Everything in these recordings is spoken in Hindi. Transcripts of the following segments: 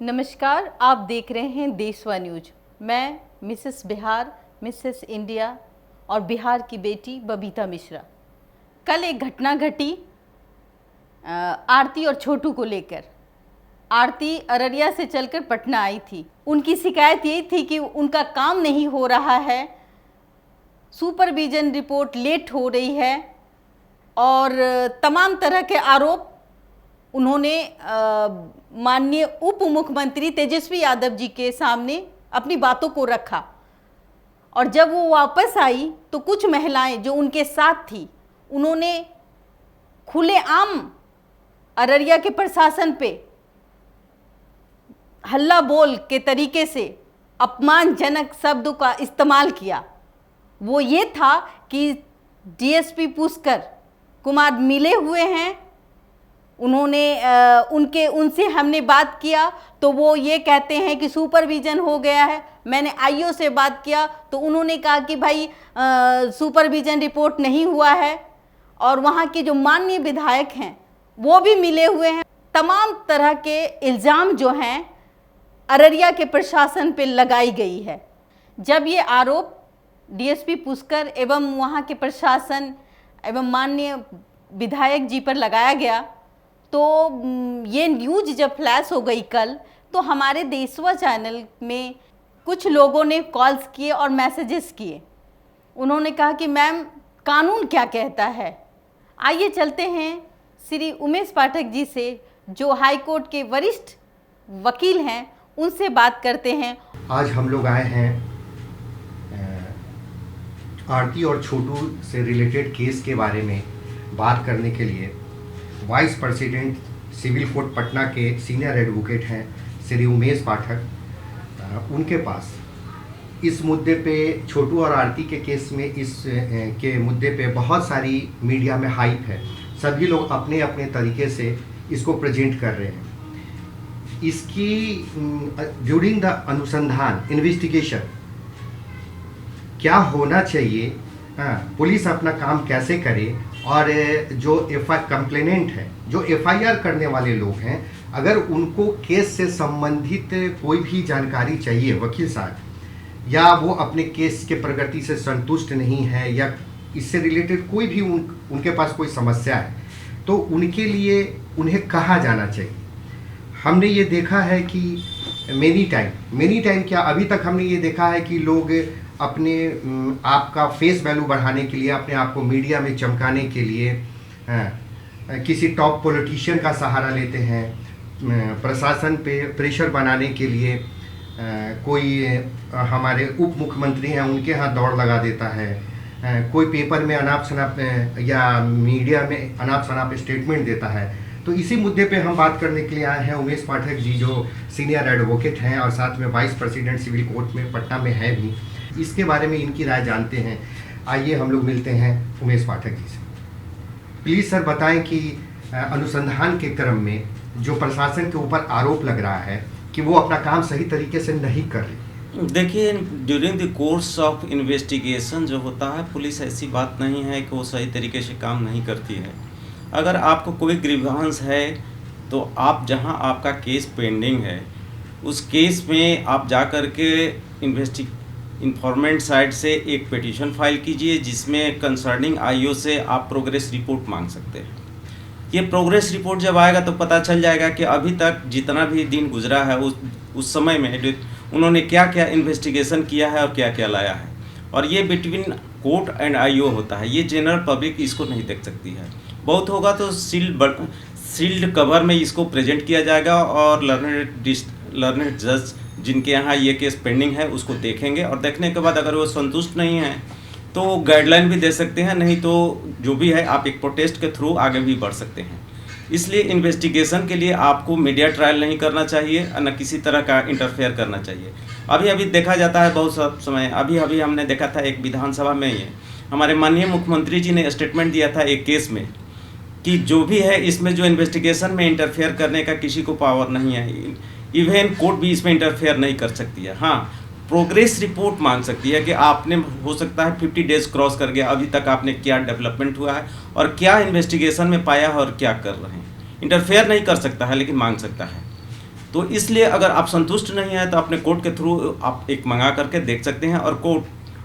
नमस्कार, आप देख रहे हैं देशवा न्यूज। मैं मिसेस बिहार, मिसेस इंडिया और बिहार की बेटी बबीता मिश्रा। कल एक घटना घटी आरती और छोटू को लेकर। आरती अररिया से चलकर पटना आई थी। उनकी शिकायत यही थी कि उनका काम नहीं हो रहा है, सुपरविजन रिपोर्ट लेट हो रही है और तमाम तरह के आरोप उन्होंने माननीय उप मुख्यमंत्री तेजस्वी यादव जी के सामने अपनी बातों को रखा। और जब वो वापस आई तो कुछ महिलाएं जो उनके साथ थी, उन्होंने खुलेआम अररिया के प्रशासन पे हल्ला बोल के तरीके से अपमानजनक शब्दों का इस्तेमाल किया। वो ये था कि डीएसपी पुष्कर कुमार मिले हुए हैं, उनसे हमने बात किया तो वो ये कहते हैं कि सुपरविजन हो गया है। मैंने आईओ से बात किया तो उन्होंने कहा कि भाई सुपरविजन रिपोर्ट नहीं हुआ है। और वहाँ के जो माननीय विधायक हैं वो भी मिले हुए हैं। तमाम तरह के इल्ज़ाम जो हैं अररिया के प्रशासन पे लगाई गई है। जब ये आरोप डीएसपी पुष्कर एवं वहाँ के प्रशासन एवं माननीय विधायक जी पर लगाया गया तो ये न्यूज़ जब फ्लैश हो गई कल, तो हमारे देशवा चैनल में कुछ लोगों ने कॉल्स किए और मैसेजेस किए। उन्होंने कहा कि मैम कानून क्या कहता है। आइए चलते हैं श्री उमेश पाठक जी से, जो हाई कोर्ट के वरिष्ठ वकील हैं, उनसे बात करते हैं। आज हम लोग आए हैं आरती और छोटू से रिलेटेड केस के बारे में बात करने के लिए। Vice president civil court Patna के सीनियर एडवोकेट हैं श्री उमेश पाठक। उनके पास इस मुद्दे पे, छोटू और आरती के केस में, इस के मुद्दे पे बहुत सारी मीडिया में हाइप है। सभी लोग अपने अपने तरीके से इसको प्रेजेंट कर रहे हैं। इसकी ड्यूरिंग द अनुसंधान इन्वेस्टिगेशन क्या होना चाहिए, पुलिस अपना काम कैसे करे, और जो कंप्लेनेंट है, जो एफआईआर करने वाले लोग हैं, अगर उनको केस से संबंधित कोई भी जानकारी चाहिए वकील साहब, या वो अपने केस के प्रगति से संतुष्ट नहीं है, या इससे रिलेटेड कोई भी उनके पास कोई समस्या है, तो उनके लिए उन्हें कहाँ जाना चाहिए। हमने ये देखा है कि मेनी टाइम क्या, अभी तक हमने ये देखा है कि लोग अपने आप का फेस वैल्यू बढ़ाने के लिए, अपने आप को मीडिया में चमकाने के लिए किसी टॉप पॉलिटिशियन का सहारा लेते हैं, प्रशासन पे प्रेशर बनाने के लिए कोई हमारे उप मुख्यमंत्री हैं उनके हाथ दौड़ लगा देता है, कोई पेपर में अनाप शनाप या मीडिया में अनाप शनाप स्टेटमेंट देता है। तो इसी मुद्दे पे हम बात करने के लिए आए हैं। उमेश पाठक जी जो सीनियर एडवोकेट हैं और साथ में वाइस प्रेसिडेंट सिविल कोर्ट में पटना में हैं भी, इसके बारे में इनकी राय जानते हैं। आइए हम लोग मिलते हैं उमेश पाठक जी से। प्लीज़ सर बताएं कि अनुसंधान के क्रम में जो प्रशासन के ऊपर आरोप लग रहा है कि वो अपना काम सही तरीके से नहीं कर रही। देखिए, during the course of investigation जो होता है, पुलिस ऐसी बात नहीं है कि वो सही तरीके से काम नहीं करती है। अगर आपको कोई ग्रीवांस है तो आप जहां आपका केस पेंडिंग है उस केस में आप जा कर के इन्फॉर्मेंट साइड से एक पिटीशन फाइल कीजिए, जिसमें कंसर्निंग आईओ से आप प्रोग्रेस रिपोर्ट मांग सकते हैं। ये प्रोग्रेस रिपोर्ट जब आएगा तो पता चल जाएगा कि अभी तक जितना भी दिन गुजरा है उस समय में उन्होंने क्या क्या इन्वेस्टिगेशन किया है और क्या क्या लाया है। और ये बिटवीन कोर्ट एंड आईओ होता है, ये जनरल पब्लिक इसको नहीं देख सकती है। बहुत होगा तो सील्ड कवर में इसको प्रेजेंट किया जाएगा और लर्नेड जज जिनके यहाँ ये केस पेंडिंग है उसको देखेंगे, और देखने के बाद अगर वो संतुष्ट नहीं है तो गाइडलाइन भी दे सकते हैं, नहीं तो जो भी है आप एक प्रोटेस्ट के थ्रू आगे भी बढ़ सकते हैं। इसलिए इन्वेस्टिगेशन के लिए आपको मीडिया ट्रायल नहीं करना चाहिए, न किसी तरह का इंटरफेयर करना चाहिए। अभी देखा जाता है बहुत समय, अभी हमने देखा था एक विधानसभा में ही हमारे माननीय मुख्यमंत्री जी ने स्टेटमेंट दिया था एक केस में कि जो भी है इसमें जो इन्वेस्टिगेशन में इंटरफेयर करने का किसी को पावर नहीं है, इवन कोर्ट भी इसमें इंटरफेयर नहीं कर सकती है। हाँ, प्रोग्रेस रिपोर्ट मांग सकती है कि आपने हो सकता है 50 डेज क्रॉस कर गया, अभी तक आपने क्या डेवलपमेंट हुआ है और क्या इन्वेस्टिगेशन में पाया है और क्या कर रहे हैं। इंटरफेयर नहीं कर सकता है लेकिन मांग सकता है। तो इसलिए अगर आप संतुष्ट नहीं हैं तो अपने कोर्ट के थ्रू आप एक मंगा करके देख सकते हैं और कोर्ट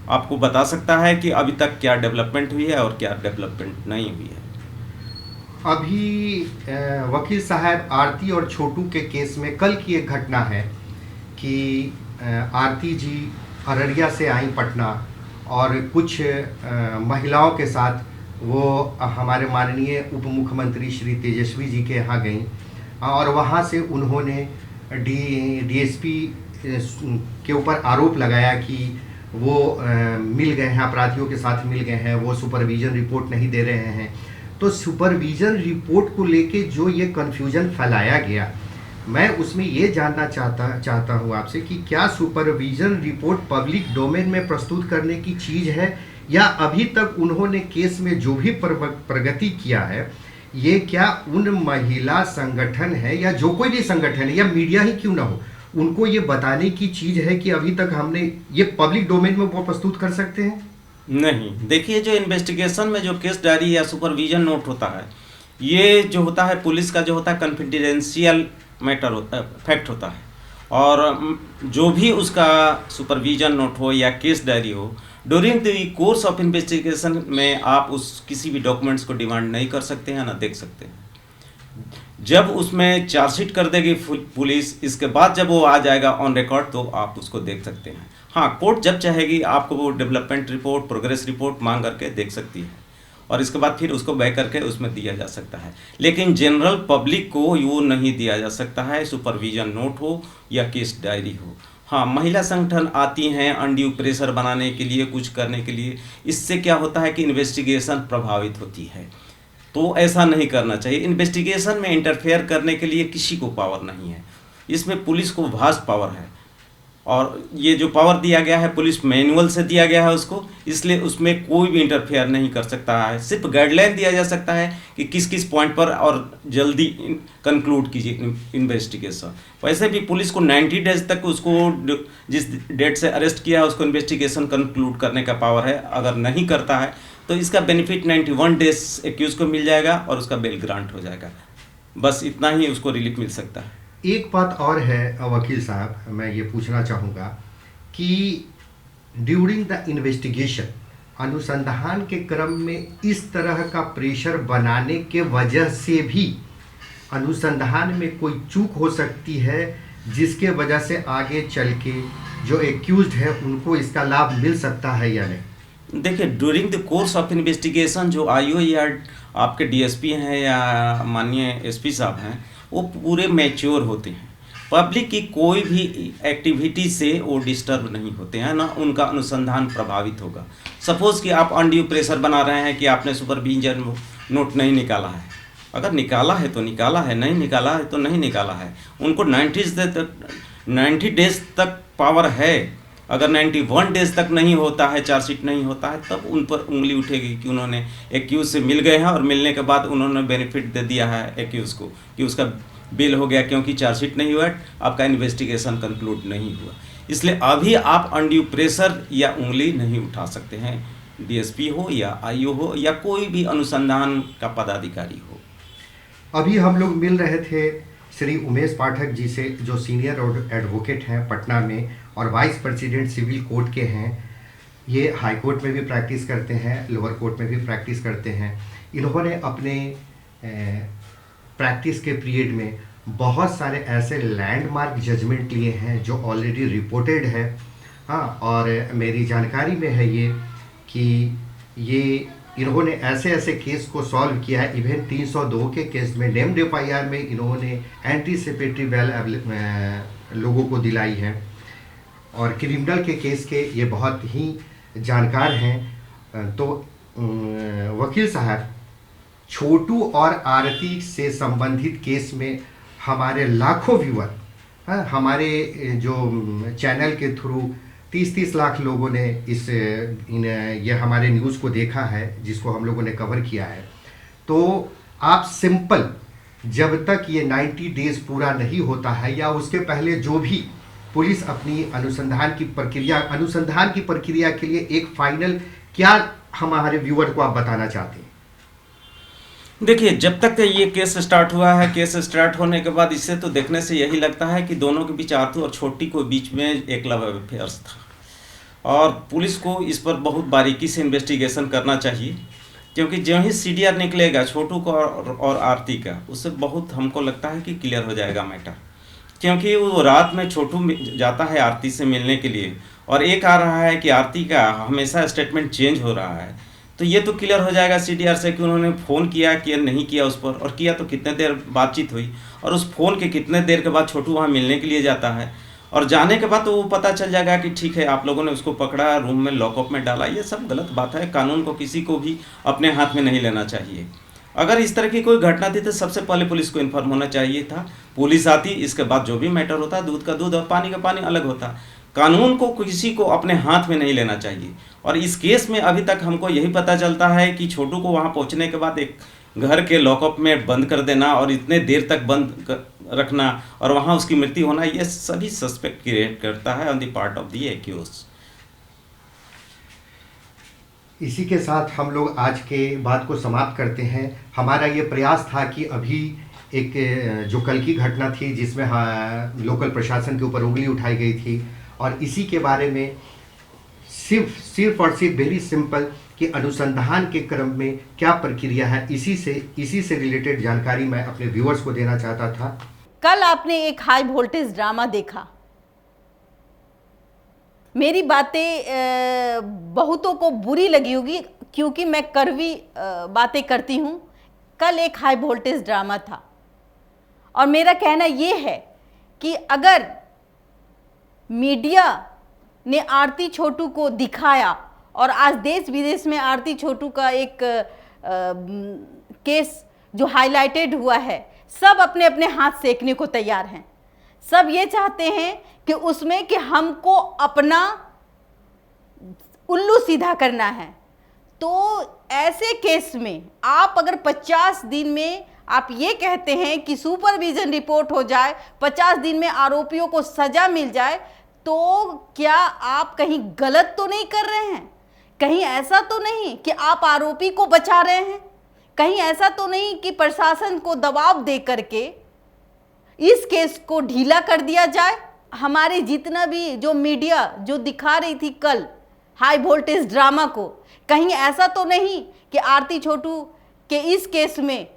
आपको बता सकता है कि अभी तक क्या डेवलपमेंट हुई है और क्या डेवलपमेंट नहीं हुई है। अभी वकील साहब, आरती और छोटू के केस में कल की एक घटना है कि आरती जी अररिया से आई पटना और कुछ महिलाओं के साथ वो हमारे माननीय उप मुख्यमंत्री श्री तेजस्वी जी के यहाँ गई और वहाँ से उन्होंने डीएसपी के ऊपर आरोप लगाया कि वो मिल गए हैं, अपराधियों के साथ मिल गए हैं, वो सुपरविजन रिपोर्ट नहीं दे रहे हैं। तो सुपरविजन रिपोर्ट को लेके जो ये कन्फ्यूजन फैलाया गया, मैं उसमें ये जानना चाहता हूँ आपसे कि क्या सुपरविजन रिपोर्ट पब्लिक डोमेन में प्रस्तुत करने की चीज़ है या अभी तक उन्होंने केस में जो भी प्रगति किया है ये क्या उन महिला संगठन है या जो कोई भी संगठन है या मीडिया ही क्यों ना हो, उनको ये बताने की चीज़ है कि अभी तक हमने ये पब्लिक डोमेन में वो प्रस्तुत कर सकते हैं? नहीं, देखिए जो इन्वेस्टिगेशन में जो केस डायरी या सुपरविजन नोट होता है, ये जो होता है पुलिस का जो होता है कॉन्फिडेंशियल मैटर होता है, फैक्ट होता है। और जो भी उसका सुपरविजन नोट हो या केस डायरी हो, during the course of investigation में आप उस किसी भी डॉक्यूमेंट्स को डिमांड नहीं कर सकते हैं ना देख सकते हैं। जब उसमें चार्जशीट कर देगी पुलिस, इसके बाद जब वो आ जाएगा ऑन रिकॉर्ड तो आप उसको देख सकते हैं। हाँ, कोर्ट जब चाहेगी आपको वो डेवलपमेंट रिपोर्ट, प्रोग्रेस रिपोर्ट मांग करके देख सकती है और इसके बाद फिर उसको बैक करके उसमें दिया जा सकता है। लेकिन जनरल पब्लिक को वो नहीं दिया जा सकता है, सुपरविजन नोट हो या केस डायरी हो। हाँ, महिला संगठन आती हैं अनड्यू प्रेशर बनाने के लिए, कुछ करने के लिए। इससे क्या होता है कि इन्वेस्टिगेशन प्रभावित होती है, तो ऐसा नहीं करना चाहिए। इन्वेस्टिगेशन में इंटरफेयर करने के लिए किसी को पावर नहीं है, इसमें पुलिस को वास्ट पावर है और ये जो पावर दिया गया है पुलिस मैनुअल से दिया गया है उसको, इसलिए उसमें कोई भी इंटरफेयर नहीं कर सकता है। सिर्फ गाइडलाइन दिया जा सकता है कि किस किस पॉइंट पर और जल्दी कंक्लूड कीजिए इन्वेस्टिगेशन। वैसे भी पुलिस को 90 डेज तक उसको जिस डेट से अरेस्ट किया है उसको इन्वेस्टिगेशन कंक्लूड करने का पावर है। अगर नहीं करता है तो इसका बेनिफिट 91 डेज एक्यूज को मिल जाएगा और उसका बेल ग्रांट हो जाएगा। बस इतना ही उसको रिलीफ मिल सकता है। एक बात और है वकील साहब, मैं ये पूछना चाहूँगा कि ड्यूरिंग द इन्वेस्टिगेशन, अनुसंधान के क्रम में इस तरह का प्रेशर बनाने के वजह से भी अनुसंधान में कोई चूक हो सकती है जिसके वजह से आगे चल के जो एक्यूज्ड है उनको इसका लाभ मिल सकता है या नहीं? देखिए, during the course of investigation जो आईओ या आपके डीएसपी हैं या माननीय एसपी साहब हैं, वो पूरे मैच्योर होते हैं। पब्लिक की कोई भी एक्टिविटी से वो डिस्टर्ब नहीं होते हैं, ना उनका अनुसंधान प्रभावित होगा। सपोज़ कि आप अनड्यू प्रेशर बना रहे हैं कि आपने सुपरविजन नोट नहीं निकाला है। अगर निकाला है तो निकाला है, नहीं निकाला है तो नहीं निकाला है। उनको 90 डेज तक पावर है। अगर 91 डेज तक नहीं होता है, चार्जशीट नहीं होता है, तब उन पर उंगली उठेगी कि उन्होंने एक्यूज से मिल गए हैं और मिलने के बाद उन्होंने बेनिफिट दे दिया है एक्यूज को कि उसका बेल हो गया क्योंकि चार्जशीट नहीं हुआ, आपका इन्वेस्टिगेशन कंक्लूड नहीं हुआ। इसलिए अभी आप अनड्यू प्रेशर या उंगली नहीं उठा सकते हैं, डीएसपी हो या आईओ हो या कोई भी अनुसंधान का पदाधिकारी हो। अभी हम लोग मिल रहे थे श्री उमेश पाठक जी से, जो सीनियर एडवोकेट हैं पटना में और वाइस प्रेसिडेंट सिविल कोर्ट के हैं। ये हाई कोर्ट में भी प्रैक्टिस करते हैं, लोअर कोर्ट में भी प्रैक्टिस करते हैं। इन्होंने अपने प्रैक्टिस के पीरियड में बहुत सारे ऐसे लैंडमार्क जजमेंट लिए हैं जो ऑलरेडी रिपोर्टेड है। हाँ, और मेरी जानकारी में है ये कि ये इन्होंने ऐसे ऐसे केस को सॉल्व किया है। इवन 302 के केस में नेम्ड एफआईआर में इन्होंने एंटीसिपेटरी बेल लोगों को दिलाई है और क्रिमिनल के केस के ये बहुत ही जानकार हैं। तो वकील साहब, छोटू और आरती से संबंधित केस में हमारे लाखों व्यूअर, हमारे जो चैनल के थ्रू 30-30 लाख लोगों ने ये हमारे न्यूज़ को देखा है, जिसको हम लोगों ने कवर किया है। तो आप सिंपल, जब तक ये 90 डेज पूरा नहीं होता है या उसके पहले जो भी पुलिस अपनी अनुसंधान की प्रक्रिया के लिए एक फाइनल क्या हमारे व्यूअर को आप बताना चाहते हैं? देखिए, जब तक ये केस स्टार्ट हुआ है, केस स्टार्ट होने के बाद इससे तो देखने से यही लगता है कि दोनों के बीच आरती और छोटी को बीच में एक लव अफेयर्स था, और पुलिस को इस पर बहुत बारीकी से इन्वेस्टिगेशन करना चाहिए, क्योंकि जो ही सीडीआर निकलेगा छोटू का और आरती का, उससे बहुत हमको लगता है कि क्लियर हो जाएगा मैटर। क्योंकि वो रात में छोटू जाता है आरती से मिलने के लिए, और एक आ रहा है कि आरती का हमेशा स्टेटमेंट चेंज हो रहा है, तो ये तो क्लियर हो जाएगा सीडीआर से कि उन्होंने फ़ोन किया कि नहीं किया उस पर, और किया तो कितने देर बातचीत हुई, और उस फ़ोन के कितने देर के बाद छोटू वहाँ मिलने के लिए जाता है, और जाने के बाद तो वो पता चल जाएगा कि ठीक है आप लोगों ने उसको पकड़ा, रूम में लॉकअप में डाला। ये सब गलत बात है, कानून को किसी को भी अपने हाथ में नहीं लेना चाहिए। अगर इस तरह की कोई घटना थी तो सबसे पहले पुलिस को इन्फॉर्म होना चाहिए था, पुलिस आती, इसके बाद जो भी मैटर होता, दूध का दूध और पानी का पानी अलग होता। कानून को किसी को अपने हाथ में नहीं लेना चाहिए। और इस केस में अभी तक हमको यही पता चलता है कि छोटू को वहाँ पहुँचने के बाद एक घर के लॉकअप में बंद कर देना और इतने देर तक बंद रखना और वहाँ उसकी मृत्यु होना, ये सभी सस्पेक्ट क्रिएट करता है on the part of the accused. इसी के साथ हम लोग आज के बात को समाप्त करते हैं। हमारा ये प्रयास था कि अभी एक जो कल की घटना थी जिसमें लोकल प्रशासन के ऊपर उंगली उठाई गई थी, और इसी के बारे में सिर्फ और सिर्फ वेरी सिंपल कि अनुसंधान के क्रम में क्या प्रक्रिया है, इसी से रिलेटेड जानकारी मैं अपने व्यूअर्स को देना चाहता था। कल आपने एक हाई वोल्टेज ड्रामा देखा। मेरी बातें बहुतों को बुरी लगी होगी क्योंकि मैं कड़वी बातें करती हूँ। कल एक हाई वोल्टेज ड्रामा था, और मेरा कहना ये है कि अगर मीडिया ने आरती छोटू को दिखाया, और आज देश विदेश में आरती छोटू का एक केस जो हाईलाइटेड हुआ है, सब अपने अपने हाथ सेकने को तैयार हैं। सब ये चाहते हैं कि उसमें कि हमको अपना उल्लू सीधा करना है। तो ऐसे केस में आप अगर 50 दिन में आप ये कहते हैं कि सुपरविजन रिपोर्ट हो जाए, 50 दिन में आरोपियों को सजा मिल जाए, तो क्या आप कहीं गलत तो नहीं कर रहे हैं? कहीं ऐसा तो नहीं कि आप आरोपी को बचा रहे हैं? कहीं ऐसा तो नहीं कि प्रशासन को दबाव दे करके इस केस को ढीला कर दिया जाए? हमारे जितना भी जो मीडिया जो दिखा रही थी कल हाई वोल्टेज ड्रामा को, कहीं ऐसा तो नहीं कि आरती छोटू के इस केस में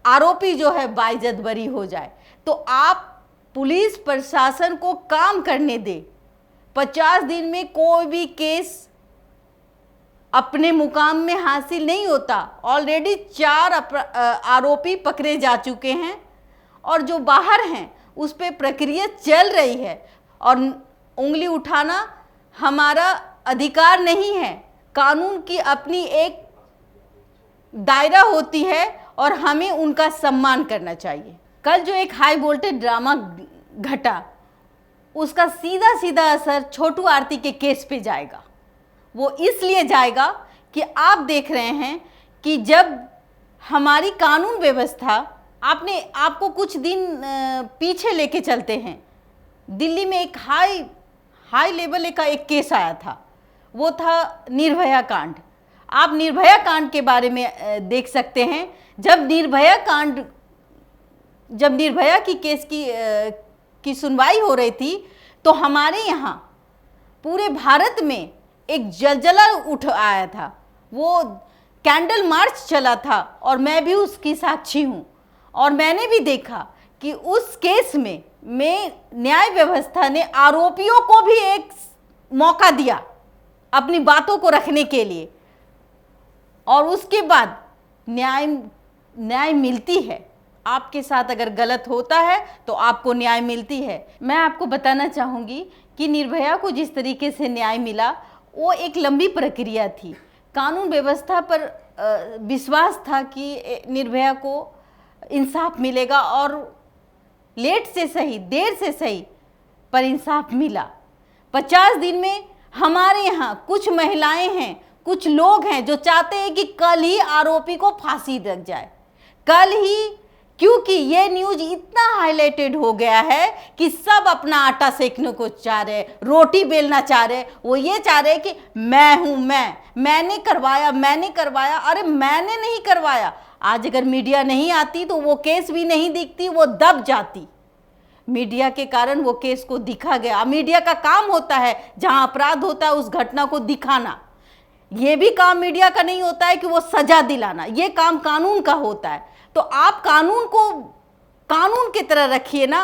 आरोपी जो है बाइज्जत बरी हो जाए? तो आप पुलिस प्रशासन को काम करने दे। 50 दिन में कोई भी केस अपने मुकाम में हासिल नहीं होता। ऑलरेडी 4 आरोपी पकड़े जा चुके हैं, और जो बाहर हैं उस पर प्रक्रिया चल रही है, और उंगली उठाना हमारा अधिकार नहीं है। कानून की अपनी एक दायरा होती है, और हमें उनका सम्मान करना चाहिए। कल जो एक हाई वोल्टेज ड्रामा घटा, उसका सीधा सीधा असर छोटू आरती के केस पे जाएगा। वो इसलिए जाएगा कि आप देख रहे हैं कि जब हमारी कानून व्यवस्था, आपको कुछ दिन पीछे लेके चलते हैं। दिल्ली में एक हाई लेवल का एक केस आया था, वो था निर्भया कांड। आप निर्भया कांड के बारे में देख सकते हैं। जब निर्भया की केस की सुनवाई हो रही थी, तो हमारे यहाँ पूरे भारत में एक जलजला उठ आया था। वो कैंडल मार्च चला था, और मैं भी उसकी साक्षी हूँ। और मैंने भी देखा कि उस केस में न्याय व्यवस्था ने आरोपियों को भी एक मौका दिया अपनी बातों को रखने के लिए, और उसके बाद न्याय मिलती है। आपके साथ अगर गलत होता है तो आपको न्याय मिलती है। मैं आपको बताना चाहूँगी कि निर्भया को जिस तरीके से न्याय मिला, वो एक लंबी प्रक्रिया थी। कानून व्यवस्था पर विश्वास था कि निर्भया को इंसाफ मिलेगा, और लेट से सही, देर से सही, पर इंसाफ मिला। 50 दिन में हमारे यहाँ कुछ महिलाएं हैं, कुछ लोग हैं जो चाहते हैं कि कल ही आरोपी को फांसी लग जाए, कल ही, क्योंकि ये न्यूज इतना हाईलाइटेड हो गया है कि सब अपना आटा सेकने को चाह रहे, रोटी बेलना चाह रहे। वो ये चाह रहे कि मैं हूँ, मैंने करवाया। अरे मैंने नहीं करवाया, आज अगर मीडिया नहीं आती तो वो केस भी नहीं दिखती, वो दब जाती। मीडिया के कारण वो केस को दिखा गया। मीडिया का काम होता है जहां अपराध होता है उस घटना को दिखाना। ये भी काम मीडिया का नहीं होता है कि वो सजा दिलाना, ये काम कानून का होता है। तो आप कानून को कानून की तरह रखिए ना।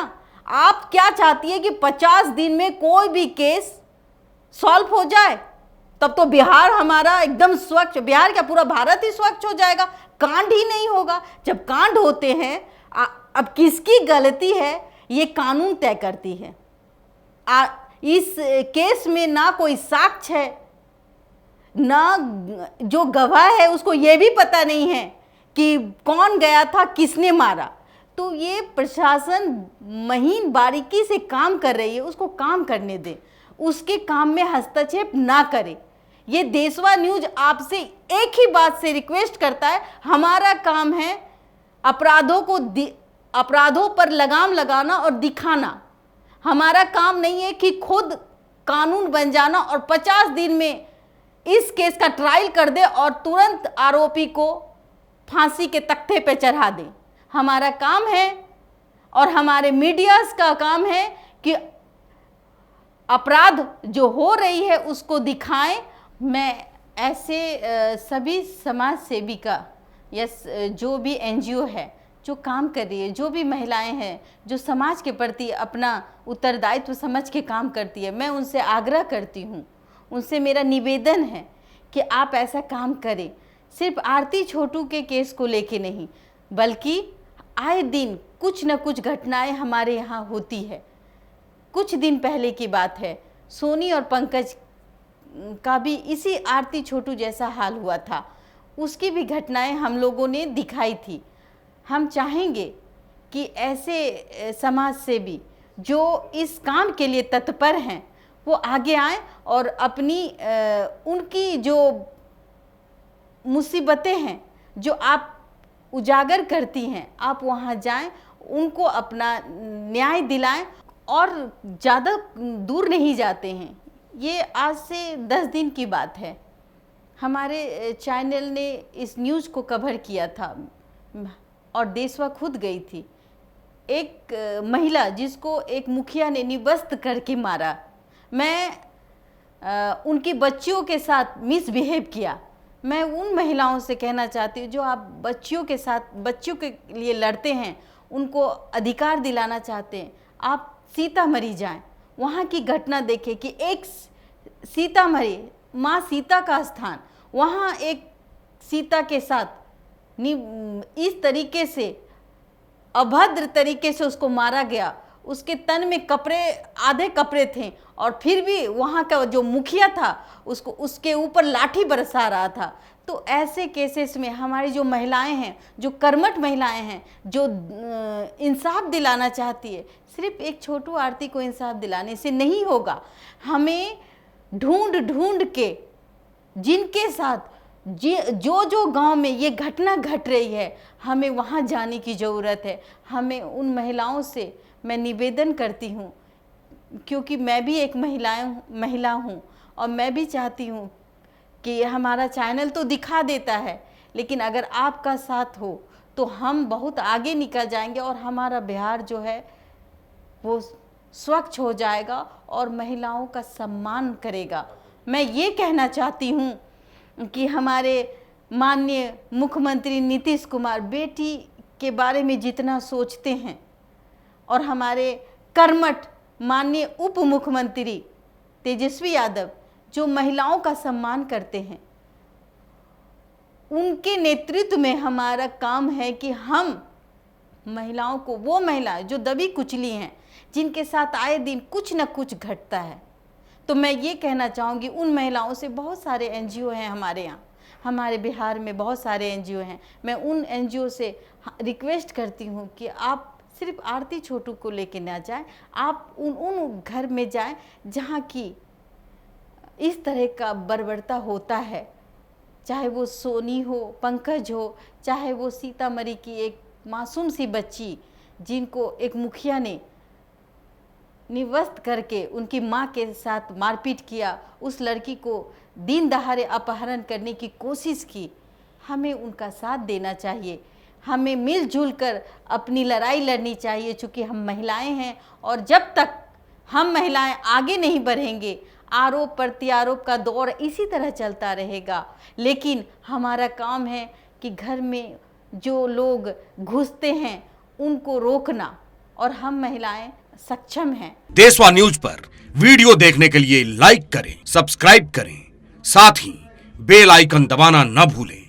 आप क्या चाहती है कि 50 दिन में कोई भी केस सॉल्व हो जाए? तब तो बिहार हमारा एकदम स्वच्छ, बिहार क्या पूरा भारत ही स्वच्छ हो जाएगा, कांड ही नहीं होगा। जब कांड होते हैं, अब किसकी गलती है ये कानून तय करती है। इस केस में ना कोई साक्ष्य है, ना जो गवाह है उसको ये भी पता नहीं है कि कौन गया था, किसने मारा। तो ये प्रशासन महीन बारीकी से काम कर रही है, उसको काम करने दें, उसके काम में हस्तक्षेप ना करें। ये देशवा न्यूज आपसे एक ही बात से रिक्वेस्ट करता है, हमारा काम है अपराधों पर लगाम लगाना और दिखाना। हमारा काम नहीं है कि खुद कानून बन जाना और 50 दिन में इस केस का ट्रायल कर दे और तुरंत आरोपी को फांसी के तख्ते पे चढ़ा दें। हमारा काम है और हमारे मीडियाज का काम है कि अपराध जो हो रही है उसको दिखाएं। मैं ऐसे सभी समाज सेविका या जो भी एनजीओ है जो काम कर रही है, जो भी महिलाएं हैं जो समाज के प्रति अपना उत्तरदायित्व समझ के काम करती है, मैं उनसे आग्रह करती हूँ, उनसे मेरा निवेदन है कि आप ऐसा काम करें। सिर्फ आरती छोटू के केस को लेके नहीं, बल्कि आए दिन कुछ न कुछ घटनाएं हमारे यहाँ होती है। कुछ दिन पहले की बात है, सोनी और पंकज का भी इसी आरती छोटू जैसा हाल हुआ था। उसकी भी घटनाएं हम लोगों ने दिखाई थी। हम चाहेंगे कि ऐसे समाज सेवी जो इस काम के लिए तत्पर हैं वो आगे आएं और अपनी उनकी जो मुसीबतें हैं जो आप उजागर करती हैं, आप वहाँ जाएं, उनको अपना न्याय दिलाएं। और ज़्यादा दूर नहीं जाते हैं, ये आज से 10 दिन की बात है। हमारे चैनल ने इस न्यूज़ को कवर किया था और देशवा खुद गई थी। एक महिला जिसको एक मुखिया ने निवस्त करके मारा, मैं उनकी बच्चियों के साथ मिसबिहेव किया। मैं उन महिलाओं से कहना चाहती हूँ जो आप बच्चियों के साथ, बच्चियों के लिए लड़ते हैं, उनको अधिकार दिलाना चाहते हैं, आप सीतामढ़ी जाएं, वहाँ की घटना देखें कि एक सीतामढ़ी माँ सीता का स्थान, वहाँ एक सीता के साथ इस तरीके से अभद्र तरीके से उसको मारा गया। उसके तन में कपड़े, आधे कपड़े थे और फिर भी वहाँ का जो मुखिया था उसको उसके ऊपर लाठी बरसा रहा था। तो ऐसे केसेस में हमारी जो महिलाएं हैं, जो कर्मठ महिलाएं हैं, जो इंसाफ दिलाना चाहती है, सिर्फ एक छोटू आरती को इंसाफ दिलाने से नहीं होगा। हमें ढूंढ ढूंढ के जिनके साथ जो गांव में ये घटना घट रही है, हमें वहाँ जाने की ज़रूरत है। हमें उन महिलाओं से मैं निवेदन करती हूँ, क्योंकि मैं भी एक महिला हूँ और मैं भी चाहती हूँ कि हमारा चैनल तो दिखा देता है, लेकिन अगर आपका साथ हो तो हम बहुत आगे निकल जाएंगे और हमारा बिहार जो है वो स्वच्छ हो जाएगा और महिलाओं का सम्मान करेगा। मैं ये कहना चाहती हूँ कि हमारे माननीय मुख्यमंत्री नीतीश कुमार बेटी के बारे में जितना सोचते हैं और हमारे कर्मठ माननीय उप मुख्यमंत्री तेजस्वी यादव जो महिलाओं का सम्मान करते हैं, उनके नेतृत्व में हमारा काम है कि हम महिलाओं को, वो महिलाएं जो दबी कुचली हैं, जिनके साथ आए दिन कुछ न कुछ घटता है, तो मैं ये कहना चाहूँगी उन महिलाओं से, बहुत सारे एनजीओ हैं हमारे यहाँ, हमारे बिहार में बहुत सारे एनजीओ हैं, मैं उन एनजीओ से रिक्वेस्ट करती हूँ कि आप सिर्फ आरती छोटू को लेके ना जाएं, आप उन घर में जाएं जहाँ की इस तरह का बर्बरता होता है, चाहे वो सोनी हो, पंकज हो, चाहे वो सीतामढ़ी की एक मासूम सी बच्ची जिनको एक मुखिया ने निवस्त करके उनकी माँ के साथ मारपीट किया, उस लड़की को दिन दहाड़े अपहरण करने की कोशिश की। हमें उनका साथ देना चाहिए, हमें मिलजुल कर अपनी लड़ाई लड़नी चाहिए, चूँकि हम महिलाएं हैं। और जब तक हम महिलाएं आगे नहीं बढ़ेंगे, आरोप प्रत्यारोप का दौर इसी तरह चलता रहेगा। लेकिन हमारा काम है कि घर में जो लोग घुसते हैं उनको रोकना, और हम महिलाएं सक्षम हैं। देशवा न्यूज पर वीडियो देखने के लिए लाइक करें, सब्सक्राइब करें, साथ ही बेल आइकन दबाना न भूलें।